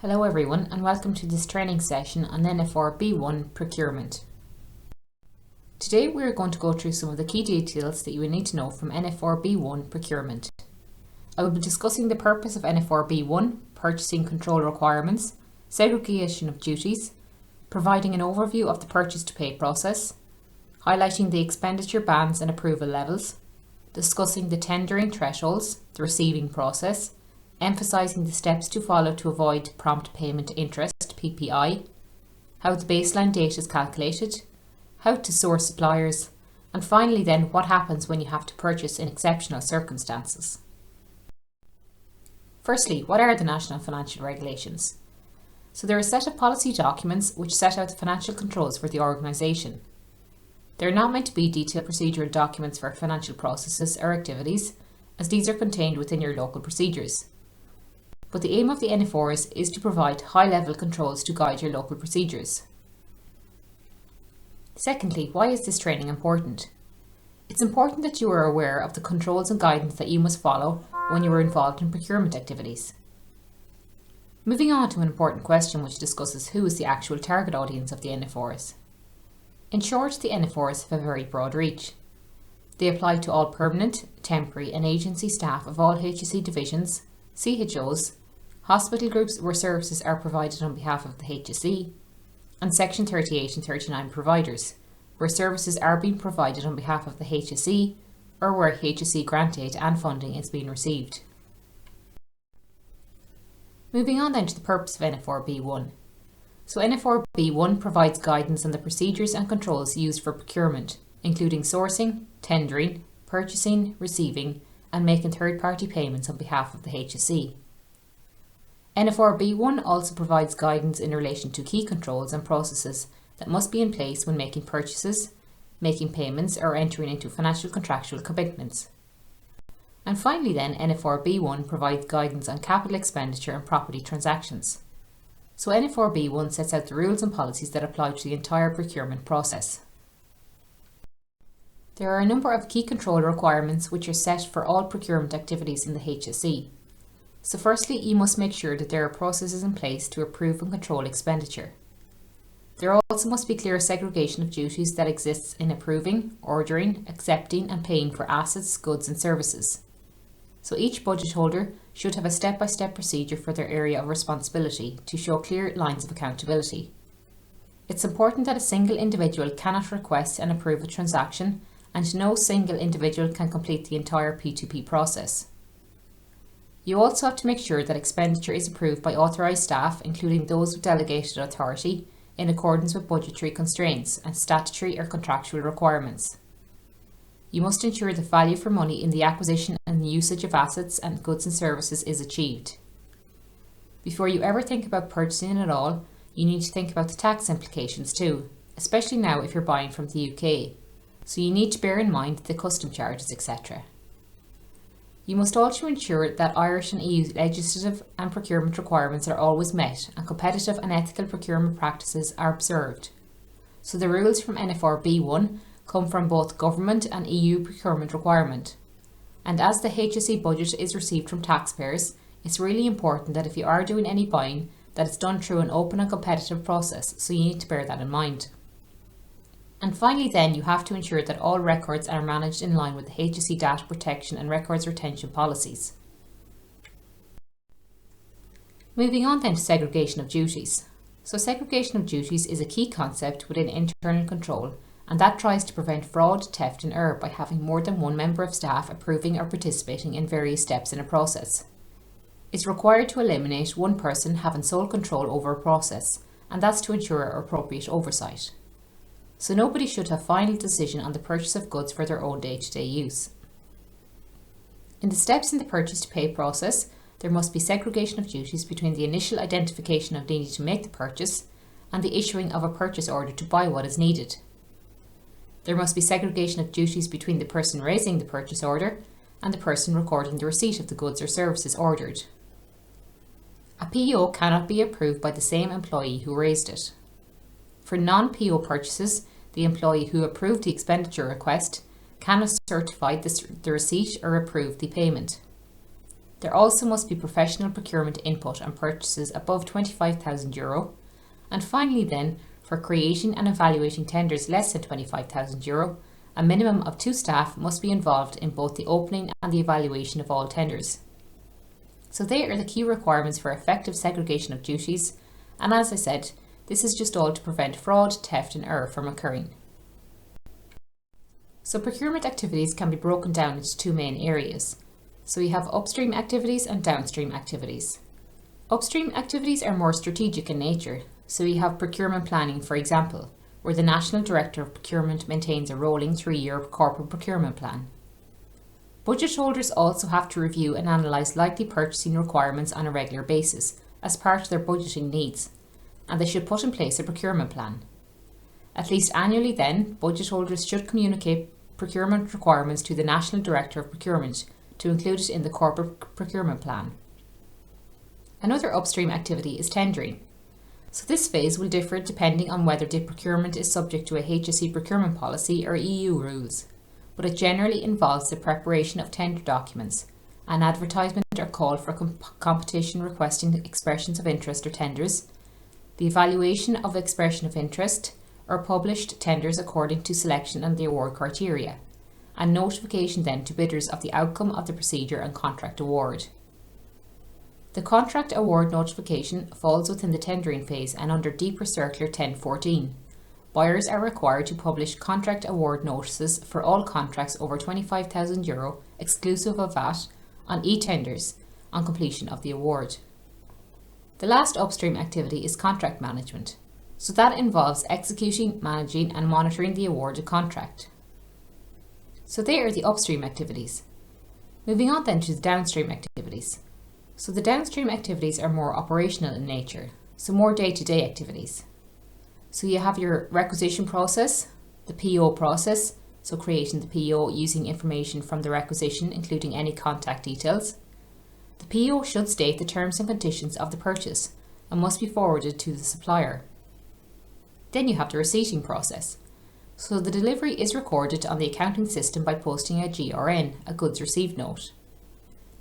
Hello everyone and welcome to this training session on NFR B1 Procurement. Today we are going to go through some of the key details that you will need to know from NFR B1 Procurement. I will be discussing the purpose of NFR B1, purchasing control requirements, segregation of duties, providing an overview of the purchase to pay process, highlighting the expenditure bands and approval levels, discussing the tendering thresholds, the receiving process, emphasising the steps to follow to avoid prompt payment interest (PPI), how the baseline date is calculated, how to source suppliers, and finally then what happens when you have to purchase in exceptional circumstances. Firstly, what are the National Financial Regulations? So they're a set of policy documents which set out the financial controls for the organisation. They're not meant to be detailed procedural documents for financial processes or activities, as these are contained within your local procedures. But the aim of the NFRs is to provide high-level controls to guide your local procedures. Secondly, why is this training important? It's important that you are aware of the controls and guidance that you must follow when you are involved in procurement activities. Moving on to an important question which discusses who is the actual target audience of the NFRs. In short, the NFRs have a very broad reach. They apply to all permanent, temporary and agency staff of all HSE divisions, CHOs, hospital groups where services are provided on behalf of the HSE, and Section 38 and 39 providers, where services are being provided on behalf of the HSE or where HSE grant aid and funding is being received. Moving on then to the purpose of NFR B1. So NFR B1 provides guidance on the procedures and controls used for procurement, including sourcing, tendering, purchasing, receiving, and making third-party payments on behalf of the HSE. NFR B1 also provides guidance in relation to key controls and processes that must be in place when making purchases, making payments or entering into financial contractual commitments. And finally then, NFR B1 provides guidance on capital expenditure and property transactions. So NFR B1 sets out the rules and policies that apply to the entire procurement process. There are a number of key control requirements which are set for all procurement activities in the HSE. So firstly, you must make sure that there are processes in place to approve and control expenditure. There also must be clear segregation of duties that exists in approving, ordering, accepting and paying for assets, goods and services. So each budget holder should have a step-by-step procedure for their area of responsibility to show clear lines of accountability. It's important that a single individual cannot request and approve a transaction, and no single individual can complete the entire P2P process. You also have to make sure that expenditure is approved by authorised staff, including those with delegated authority, in accordance with budgetary constraints and statutory or contractual requirements. You must ensure the value for money in the acquisition and usage of assets and goods and services is achieved. Before you ever think about purchasing at all, you need to think about the tax implications too, especially now if you're buying from the UK. So you need to bear in mind the custom charges, etc. You must also ensure that Irish and EU legislative and procurement requirements are always met and competitive and ethical procurement practices are observed. So the rules from NFR B1 come from both government and EU procurement requirement. And as the HSE budget is received from taxpayers, it's really important that if you are doing any buying, that it's done through an open and competitive process, so you need to bear that in mind. And finally then, you have to ensure that all records are managed in line with the HSE data protection and records retention policies. Moving on then to segregation of duties. So segregation of duties is a key concept within internal control, and that tries to prevent fraud, theft and error by having more than one member of staff approving or participating in various steps in a process. It's required to eliminate one person having sole control over a process, and that's to ensure appropriate oversight. So nobody should have final decision on the purchase of goods for their own day-to-day use. In the steps in the purchase to pay process, there must be segregation of duties between the initial identification of needing to make the purchase and the issuing of a purchase order to buy what is needed. There must be segregation of duties between the person raising the purchase order and the person recording the receipt of the goods or services ordered. A PO cannot be approved by the same employee who raised it. For non-PO purchases, the employee who approved the expenditure request cannot certify the receipt or approve the payment. There also must be professional procurement input on purchases above €25,000. And finally then, for creating and evaluating tenders less than €25,000, a minimum of 2 staff must be involved in both the opening and the evaluation of all tenders. So they are the key requirements for effective segregation of duties, and as I said, this is just all to prevent fraud, theft and error from occurring. So procurement activities can be broken down into 2 main areas. So you have upstream activities and downstream activities. Upstream activities are more strategic in nature, so you have procurement planning, for example, where the National Director of Procurement maintains a rolling 3-year corporate procurement plan. Budget holders also have to review and analyse likely purchasing requirements on a regular basis as part of their budgeting needs, and they should put in place a procurement plan. At least annually then, budget holders should communicate procurement requirements to the National Director of Procurement to include it in the corporate procurement plan. Another upstream activity is tendering. So this phase will differ depending on whether the procurement is subject to a HSE procurement policy or EU rules, but it generally involves the preparation of tender documents, an advertisement or call for competition requesting expressions of interest or tenders, the evaluation of expression of interest or published tenders according to selection and the award criteria, and notification then to bidders of the outcome of the procedure and contract award. The contract award notification falls within the tendering phase and under Deeper Circular 1014. Buyers are required to publish contract award notices for all contracts over €25,000 exclusive of VAT on e-tenders on completion of the award. The last upstream activity is contract management. So that involves executing, managing and monitoring the awarded contract. So they are the upstream activities. Moving on then to the downstream activities. So the downstream activities are more operational in nature, so more day-to-day activities. So you have your requisition process, the PO process, so creating the PO using information from the requisition including any contact details. The PO should state the terms and conditions of the purchase and must be forwarded to the supplier. Then you have the receipting process. So the delivery is recorded on the accounting system by posting a GRN, a goods received note.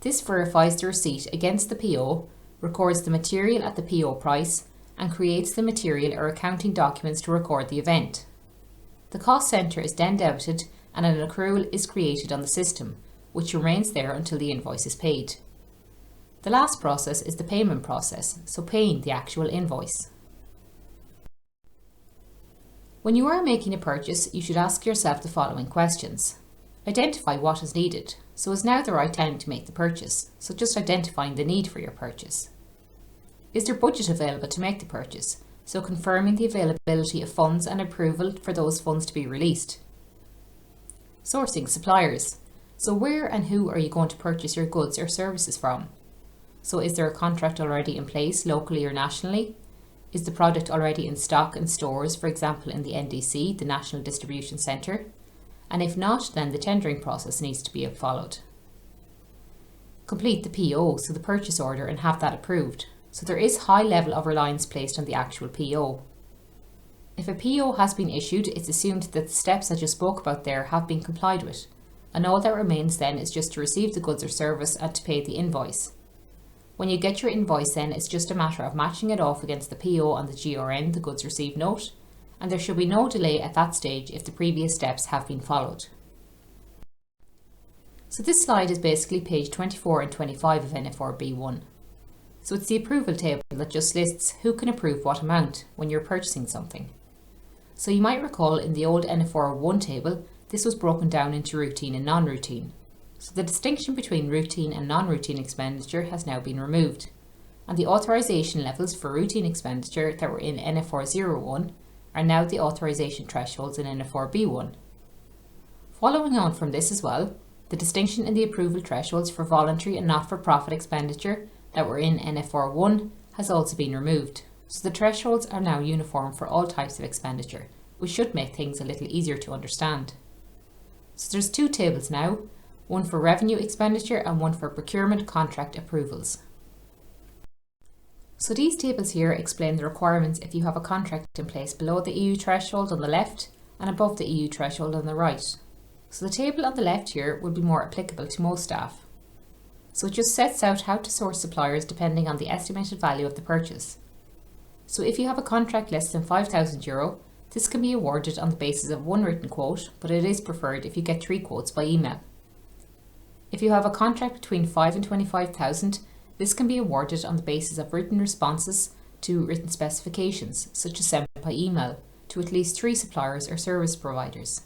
This verifies the receipt against the PO, records the material at the PO price, and creates the material or accounting documents to record the event. The cost centre is then debited and an accrual is created on the system, which remains there until the invoice is paid. The last process is the payment process, so paying the actual invoice. When you are making a purchase, you should ask yourself the following questions. Identify what is needed. So is now the right time to make the purchase? So just identifying the need for your purchase. Is there budget available to make the purchase? So confirming the availability of funds and approval for those funds to be released. Sourcing suppliers. So where and who are you going to purchase your goods or services from? So is there a contract already in place locally or nationally? Is the product already in stock in stores, for example in the NDC, the National Distribution Centre? And if not, then the tendering process needs to be followed. Complete the PO, so the purchase order, and have that approved. So there is high level of reliance placed on the actual PO. If a PO has been issued, it's assumed that the steps I just spoke about there have been complied with, and all that remains then is just to receive the goods or service and to pay the invoice. When you get your invoice then, it's just a matter of matching it off against the PO on the GRN, the goods received note, and there should be no delay at that stage if the previous steps have been followed. So this slide is basically page 24 and 25 of NFR B1. So it's the approval table that just lists who can approve what amount when you're purchasing something. So you might recall in the old NFR 1 table, this was broken down into routine and non-routine. So the distinction between routine and non-routine expenditure has now been removed, and the authorisation levels for routine expenditure that were in NFR 01 are now the authorisation thresholds in NFR B1. Following on from this as well, the distinction in the approval thresholds for voluntary and not-for-profit expenditure that were in NFR 1 has also been removed, so the thresholds are now uniform for all types of expenditure, which should make things a little easier to understand. So there's 2 tables now, one for revenue expenditure and one for procurement contract approvals. So these tables here explain the requirements if you have a contract in place below the EU threshold on the left and above the EU threshold on the right. So the table on the left here would be more applicable to most staff. So it just sets out how to source suppliers depending on the estimated value of the purchase. So if you have a contract less than €5,000, this can be awarded on the basis of one written quote, but it is preferred if you get 3 quotes by email. If you have a contract between 5 and 25,000, this can be awarded on the basis of written responses to written specifications, such as sent by email, to at least 3 suppliers or service providers.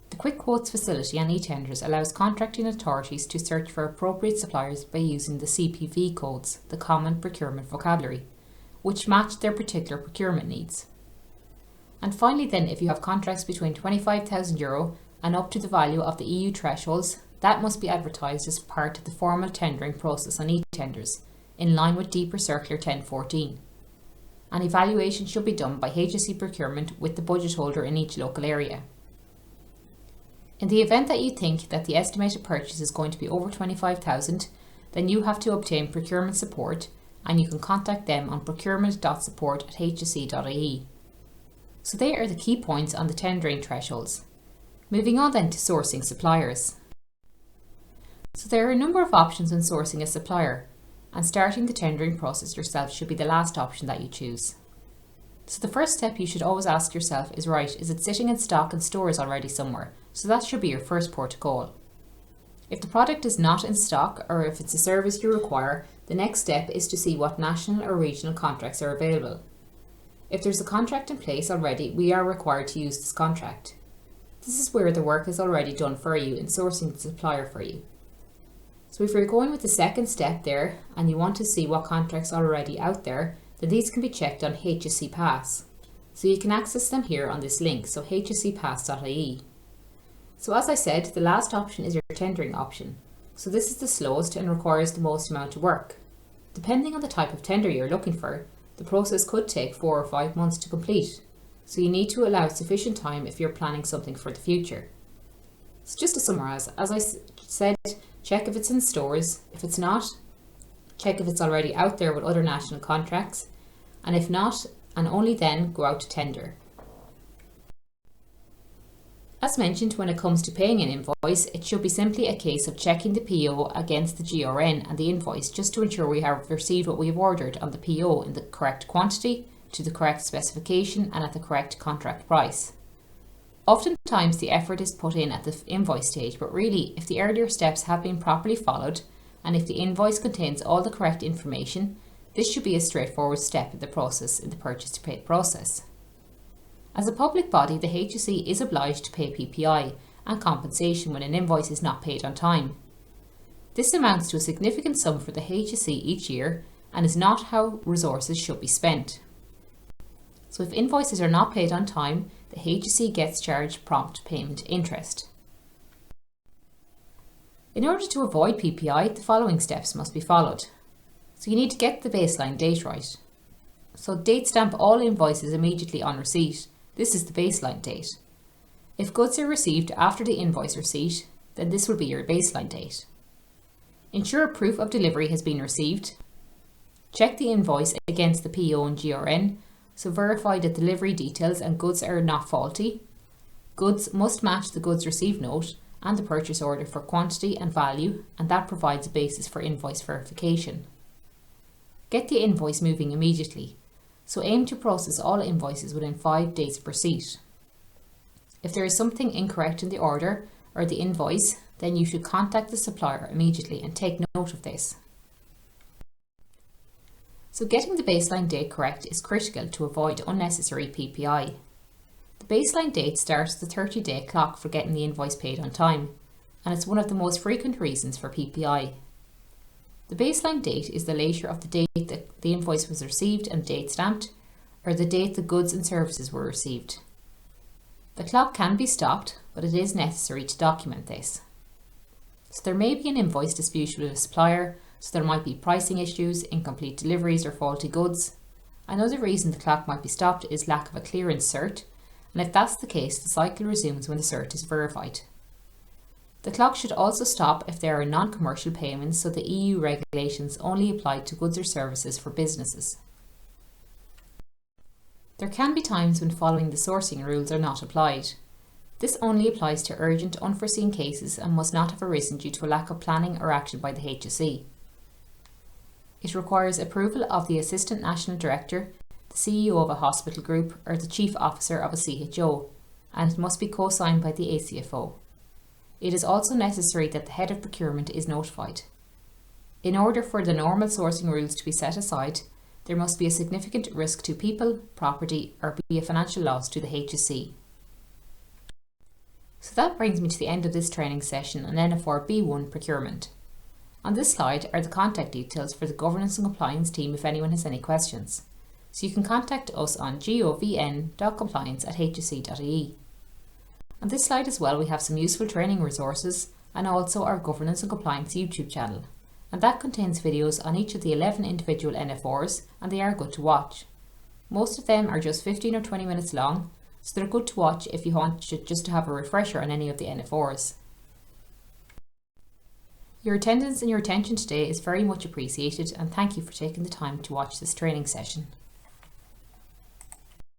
The Quick Quotes facility on eTenders allows contracting authorities to search for appropriate suppliers by using the CPV codes, the Common Procurement Vocabulary, which match their particular procurement needs. And finally then, if you have contracts between €25,000 and up to the value of the EU thresholds, that must be advertised as part of the formal tendering process on eTenders, in line with DPRA Circular 1014. An evaluation should be done by HSE Procurement with the budget holder in each local area. In the event that you think that the estimated purchase is going to be over 25,000, then you have to obtain procurement support, and you can contact them on procurement.support@hse.ie. So they are the key points on the tendering thresholds. Moving on then to sourcing suppliers. So there are a number of options when sourcing a supplier, and starting the tendering process yourself should be the last option that you choose. So the first step you should always ask yourself is, right, is it sitting in stock in stores already somewhere? So that should be your first port of call. If the product is not in stock, or if it's a service you require, the next step is to see what national or regional contracts are available. If there's a contract in place already, we are required to use this contract. This is where the work is already done for you in sourcing the supplier for you. So if you're going with the second step there, and you want to see what contracts are already out there, then these can be checked on HSE Pass. So you can access them here on this link, so hsepass.ie. So as I said, the last option is your tendering option. So this is the slowest and requires the most amount of work. Depending on the type of tender you're looking for, the process could take 4 or 5 months to complete. So you need to allow sufficient time if you're planning something for the future. So just to summarise, as I said, check if it's in stores. If it's not, check if it's already out there with other national contracts. And if not, and only then, go out to tender. As mentioned, when it comes to paying an invoice, it should be simply a case of checking the PO against the GRN and the invoice just to ensure we have received what we have ordered on the PO in the correct quantity, to the correct specification and at the correct contract price. Oftentimes the effort is put in at the invoice stage, but really if the earlier steps have been properly followed and if the invoice contains all the correct information, this should be a straightforward step in the process in the purchase to pay process. As a public body, the HSE is obliged to pay PPI and compensation when an invoice is not paid on time. This amounts to a significant sum for the HSE each year and is not how resources should be spent. So if invoices are not paid on time, the HSE gets charged prompt payment interest. In order to avoid PPI, the following steps must be followed. So you need to get the baseline date right. So date stamp all invoices immediately on receipt. This is the baseline date. If goods are received after the invoice receipt, then this will be your baseline date. Ensure proof of delivery has been received. Check the invoice against the PO and GRN, so verify that delivery details and goods are not faulty. Goods must match the goods received note and the purchase order for quantity and value, and that provides a basis for invoice verification. Get the invoice moving immediately. So aim to process all invoices within 5 days of receipt. If there is something incorrect in the order or the invoice, then you should contact the supplier immediately and take note of this. So getting the baseline date correct is critical to avoid unnecessary PPI. The baseline date starts the 30-day clock for getting the invoice paid on time, and it's one of the most frequent reasons for PPI. The baseline date is the later of the date that the invoice was received and date stamped, or the date the goods and services were received. The clock can be stopped, but it is necessary to document this. So there may be an invoice dispute with a supplier, so there might be pricing issues, incomplete deliveries or faulty goods. Another reason the clock might be stopped is lack of a clearance cert, and if that's the case, the cycle resumes when the cert is verified. The clock should also stop if there are non-commercial payments, so the EU regulations only apply to goods or services for businesses. There can be times when following the sourcing rules are not applied. This only applies to urgent, unforeseen cases and must not have arisen due to a lack of planning or action by the HSE. It requires approval of the Assistant National Director, the CEO of a hospital group, or the Chief Officer of a CHO, and it must be co-signed by the ACFO. It is also necessary that the Head of Procurement is notified. In order for the normal sourcing rules to be set aside, there must be a significant risk to people, property, or be a financial loss to the HSE. So that brings me to the end of this training session on NFR B1 Procurement. On this slide are the contact details for the Governance and Compliance team if anyone has any questions. So you can contact us on govn.compliance@hse.ie. On this slide as well we have some useful training resources and also our Governance and Compliance YouTube channel. And that contains videos on each of the 11 individual NFRs, and they are good to watch. Most of them are just 15 or 20 minutes long, so they're good to watch if you want just to have a refresher on any of the NFRs. Your attendance and your attention today is very much appreciated, and thank you for taking the time to watch this training session.